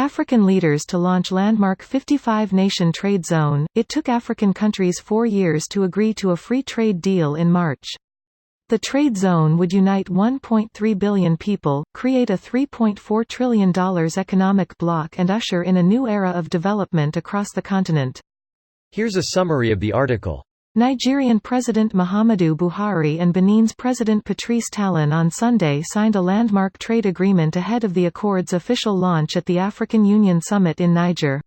African leaders to launch landmark 55-nation trade zone. It took African countries 4 years to agree to a free trade deal in March. The trade zone would unite 1.3 billion people, create a $3.4 trillion economic bloc and usher in a new era of development across the continent. Here's a summary of the article. Nigerian President Muhammadu Buhari and Benin's President Patrice Talon on Sunday signed a landmark trade agreement ahead of the accord's official launch at the African Union Summit in Niger.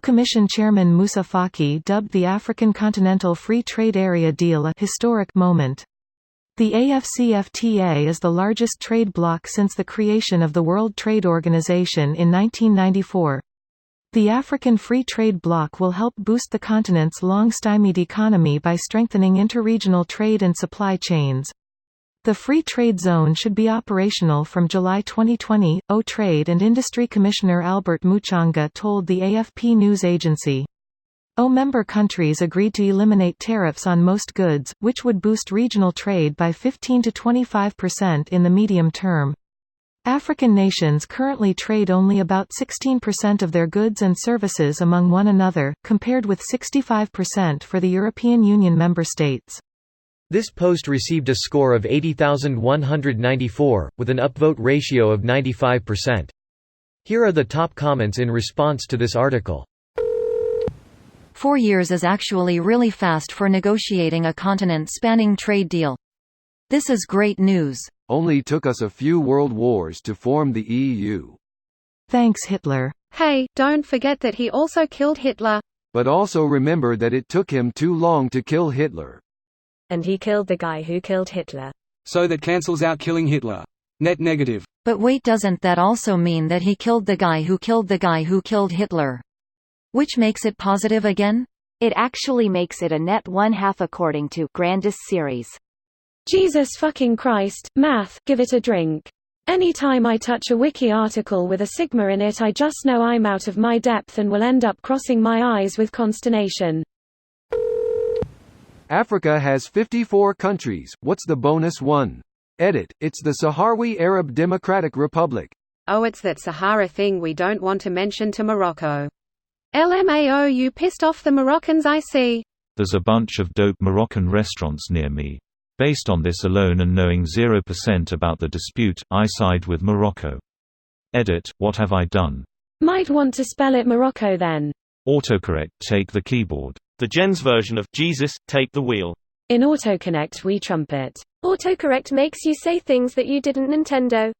Commission Chairman Moussa Faki dubbed the African Continental Free Trade Area deal a historic moment. The AFCFTA is the largest trade bloc since the creation of the World Trade Organization in 1994. The African Free Trade Bloc will help boost the continent's long-stymied economy by strengthening interregional trade and supply chains. The Free Trade Zone should be operational from July 2020, Trade and Industry Commissioner Albert Muchanga told the AFP news agency. Member countries agreed to eliminate tariffs on most goods, which would boost regional trade by 15 to 25% in the medium term. African nations currently trade only about 16% of their goods and services among one another, compared with 65% for the European Union member states. This post received a score of 80,194, with an upvote ratio of 95%. Here are the top comments in response to this article. 4 years is actually really fast for negotiating a continent-spanning trade deal. This is great news. Only took us a few world wars to form the EU. Thanks Hitler. Hey, don't forget that he also killed Hitler. But also remember that it took him too long to kill Hitler. And he killed the guy who killed Hitler. So that cancels out killing Hitler. Net negative. But wait, doesn't that also mean that he killed the guy who killed the guy who killed Hitler? Which makes it positive again? It actually makes it a net 1/2 according to Grandis series. Jesus fucking Christ, math, give it a drink. Anytime I touch a wiki article with a sigma in it, I just know I'm out of my depth and will end up crossing my eyes with consternation. Africa has 54 countries, what's the bonus one? Edit, it's the Sahrawi Arab Democratic Republic. Oh, it's that Sahara thing we don't want to mention to Morocco. LMAO, you pissed off the Moroccans, I see. There's a bunch of dope Moroccan restaurants near me. Based on this alone and knowing 0% about the dispute, I side with Morocco. Edit, what have I done? Might want to spell it Morocco then. Autocorrect, take the keyboard. The Gens version of Jesus, take the wheel. In AutoConnect we trumpet. Autocorrect makes you say things that you didn't Nintendo.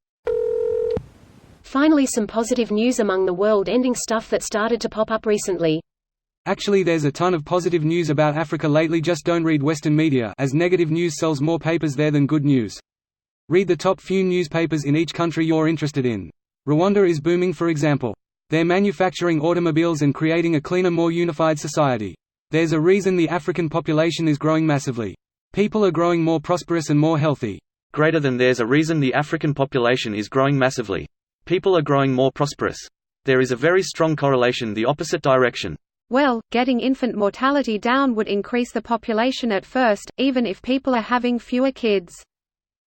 Finally, some positive news among the world-ending stuff that started to pop up recently. Actually, there's a ton of positive news about Africa lately, just don't read Western media, as negative news sells more papers there than good news. Read the top few newspapers in each country you're interested in. Rwanda is booming, for example. They're manufacturing automobiles and creating a cleaner, more unified society. There's a reason the African population is growing massively. People are growing more prosperous and more healthy. Greater than there's a reason the African population is growing massively. People are growing more prosperous. There is a very strong correlation the opposite direction. Well, getting infant mortality down would increase the population at first, even if people are having fewer kids.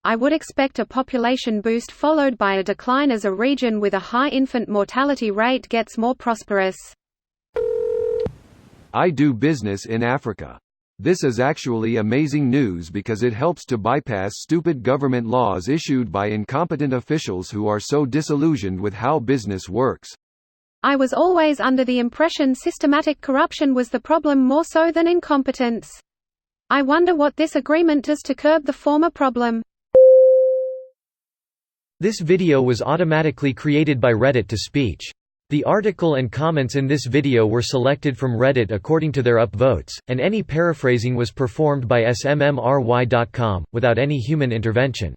I would expect a population boost followed by a decline as a region with a high infant mortality rate gets more prosperous. I do business in Africa. This is actually amazing news because it helps to bypass stupid government laws issued by incompetent officials who are so disillusioned with how business works. I was always under the impression systematic corruption was the problem more so than incompetence. I wonder what this agreement does to curb the former problem. This video was automatically created by Reddit to speech. The article and comments in this video were selected from Reddit according to their upvotes, and any paraphrasing was performed by smmry.com, without any human intervention.